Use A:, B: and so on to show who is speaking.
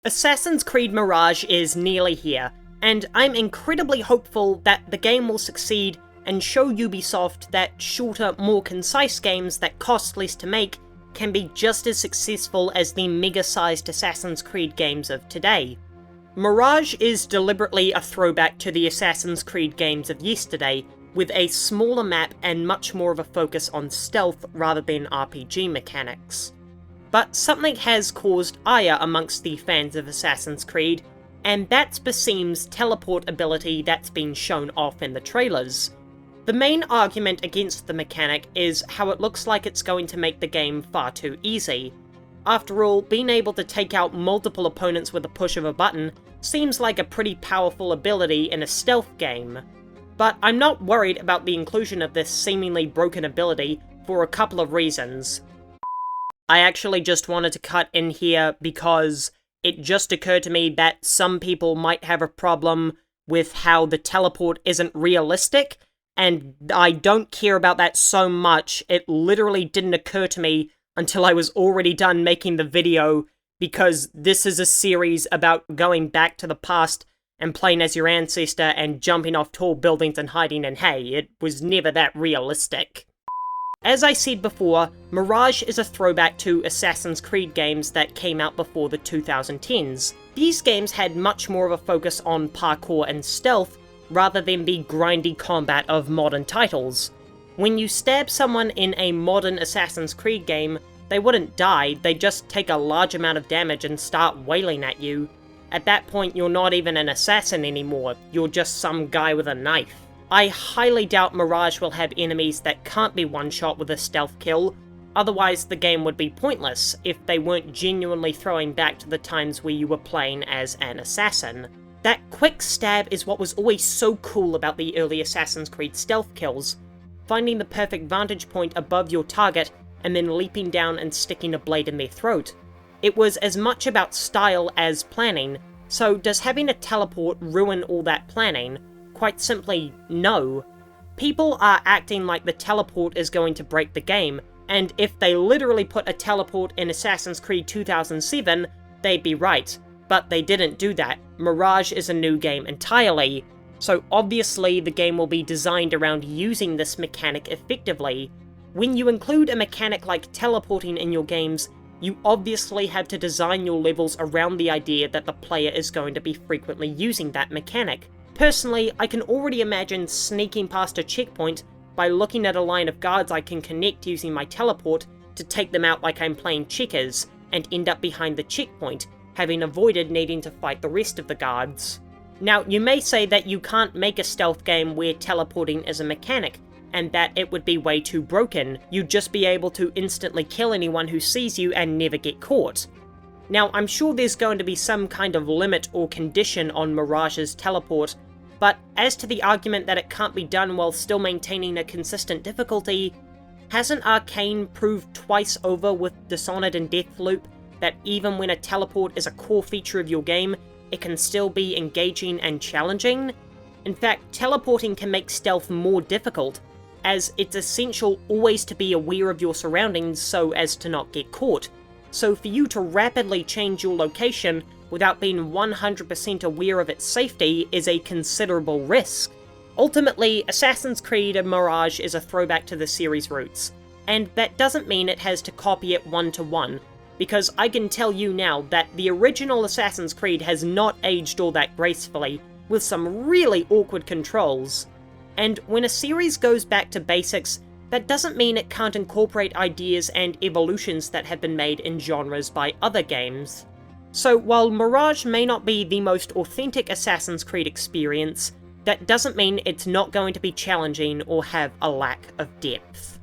A: Assassin's Creed Mirage is nearly here, and I'm incredibly hopeful that the game will succeed and show Ubisoft that shorter, more concise games that cost less to make can be just as successful as the mega-sized Assassin's Creed games of today. Mirage is deliberately a throwback to the Assassin's Creed games of yesterday, with a smaller map and much more of a focus on stealth rather than RPG mechanics. But something has caused ire amongst the fans of Assassin's Creed, and that's Basim's teleport ability that's been shown off in the trailers. The main argument against the mechanic is how it looks like it's going to make the game far too easy. After all, being able to take out multiple opponents with a push of a button seems like a pretty powerful ability in a stealth game. But I'm not worried about the inclusion of this seemingly broken ability for a couple of reasons. I actually just wanted to cut in here because it just occurred to me that some people might have a problem with how the teleport isn't realistic, and I don't care about that so much. It literally didn't occur to me until I was already done making the video, because this is a series about going back to the past and playing as your ancestor and jumping off tall buildings and hiding, and hey, it was never that realistic. As I said before, Mirage is a throwback to Assassin's Creed games that came out before the 2010s. These games had much more of a focus on parkour and stealth, rather than the grindy combat of modern titles. When you stab someone in a modern Assassin's Creed game, they wouldn't die, they'd just take a large amount of damage and start wailing at you. At that point, you're not even an assassin anymore, you're just some guy with a knife. I highly doubt Mirage will have enemies that can't be one-shot with a stealth kill, otherwise the game would be pointless if they weren't genuinely throwing back to the times where you were playing as an assassin. That quick stab is what was always so cool about the early Assassin's Creed stealth kills, finding the perfect vantage point above your target and then leaping down and sticking a blade in their throat. It was as much about style as planning, so does having a teleport ruin all that planning? Quite simply, no. People are acting like the teleport is going to break the game, and if they literally put a teleport in Assassin's Creed 2007, they'd be right. But they didn't do that. Mirage is a new game entirely, so obviously the game will be designed around using this mechanic effectively. When you include a mechanic like teleporting in your games, you obviously have to design your levels around the idea that the player is going to be frequently using that mechanic. Personally, I can already imagine sneaking past a checkpoint by looking at a line of guards I can connect using my teleport to take them out like I'm playing checkers, and end up behind the checkpoint, having avoided needing to fight the rest of the guards. Now, you may say that you can't make a stealth game where teleporting is a mechanic, and that it would be way too broken. You'd just be able to instantly kill anyone who sees you and never get caught. Now, I'm sure there's going to be some kind of limit or condition on Mirage's teleport, but as to the argument that it can't be done while still maintaining a consistent difficulty, hasn't Arcane proved twice over with Dishonored and Deathloop that even when a teleport is a core feature of your game, it can still be engaging and challenging? In fact, teleporting can make stealth more difficult, as it's essential always to be aware of your surroundings so as to not get caught. So for you to rapidly change your location without being 100% aware of its safety is a considerable risk. Ultimately, Assassin's Creed Mirage is a throwback to the series' roots, and that doesn't mean it has to copy it one-to-one, because I can tell you now that the original Assassin's Creed has not aged all that gracefully, with some really awkward controls. And when a series goes back to basics, that doesn't mean it can't incorporate ideas and evolutions that have been made in genres by other games. So while Mirage may not be the most authentic Assassin's Creed experience, that doesn't mean it's not going to be challenging or have a lack of depth.